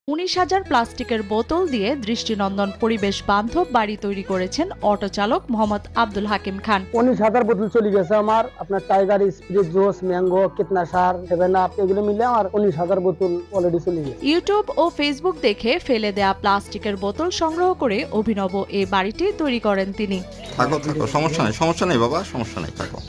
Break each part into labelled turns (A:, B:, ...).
A: 19,000 প্লাস্টিকের বোতল দিয়ে দৃষ্টিনন্দন পরিবেশ বান্ধব বাড়ি তৈরি করেছেন অটো চালক মোহাম্মদ আব্দুল হাকিম খান।
B: 19,000 বোতল চলে গেছে আমার। আপনার টাইগার, স্প্রিট জুস, ম্যাঙ্গো, কীটনাশক, সেভেন আপ এগুলো মিলে আমার 19,000 বোতল অলরেডি চলে গেছে।
A: ইউটিউব ও ফেসবুক দেখে ফেলে দেয়া প্লাস্টিকের বোতল সংগ্রহ করে অভিনব এই বাড়িটি তৈরি করেন তিনি।
C: থাকো সমস্যা নেই বাবা, সমস্যা নেই, থাকো।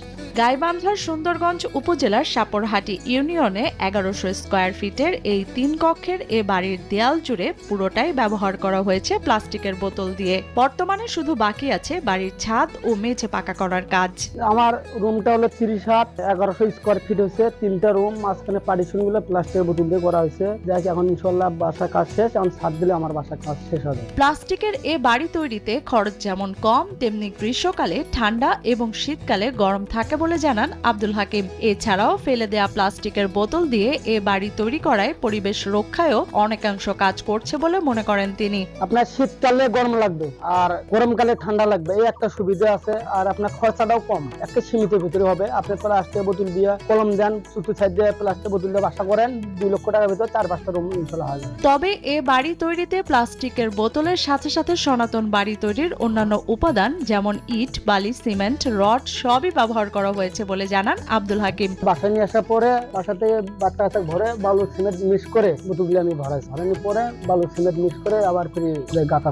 A: গাইবান্ধার সুন্দরগঞ্জ উপজেলার সাপরহাটি ইউনিয়নে 1100 স্কয়ার ফিটের এই 3 কক্ষের এ বাড়ির দেয়াল জুড়ে পুরোটাই ব্যবহার করা হয়েছে প্লাস্টিকের বোতল দিয়ে। বর্তমানে শুধু বাকি আছে বাড়ির ছাদ ও মেঝে পাকা করার কাজ।
B: আমার রুমটা হলো 30,1100 স্কয়ার ফিট হয়েছে। 3টা রুম, মাঝখানে পার্টিশন গুলো প্লাস্টিকের বোতল দিয়ে করা হয়েছে। যাই হোক, এখন ইনশাল্লাহ বাসা কাজ শেষ, এখন ছাদ দিলে আমার বাসা কাজ শেষ হবে।
A: প্লাস্টিকের এ বাড়ি তৈরিতে খরচ যেমন কম, তেমনি গ্রীষ্মকালে ঠান্ডা এবং শীতকালে গরম থাকে বলে জানান আব্দুল হাকিম। এছাড়াও ফেলে দেয়া প্লাস্টিকের বোতল দিয়ে এ বাড়ি তৈরি করায় পরিবেশ রক্ষায়ও অনেকাংশ কাজ করছে বলে মনে করেন তিনি।
B: আপনার শীতকালে গরম লাগবে আর গরমকালে ঠান্ডা লাগবে, এই একটা সুবিধা আছে। আর আপনার খরচাটাও কম, একটা সীমিত ভিতরে হবে। আপনি প্লাস্টিকের বোতল দিয়ে কলম দেন, চুটু সাইড দিয়ে প্লাস্টিকের বোতল দিয়ে বাসা করেন, 2 লক্ষ টাকার ভিতরে 4-5টা রুম ইনশাল্লাহ হয়।
A: তবে এ বাড়ি তৈরিতে প্লাস্টিকের বোতলের সাথে সাথে সনাতন বাড়ি তৈরির অন্যান্য উপাদান যেমন ইট, বালি, সিমেন্ট, রড সবই ব্যবহার করা হয়েছে বলে জানান আব্দুল হাকিম।
B: বাসায় নিয়ে আসার পরে বাসা থেকে বাচ্চা ভরে বালু সিমেন্ট মিক্স করে বোতলগুলো আমি ভরাইছি। ভরানোর পরে বালু সিমেন্ট মিক্স করে আবার ফিরে গাঁথা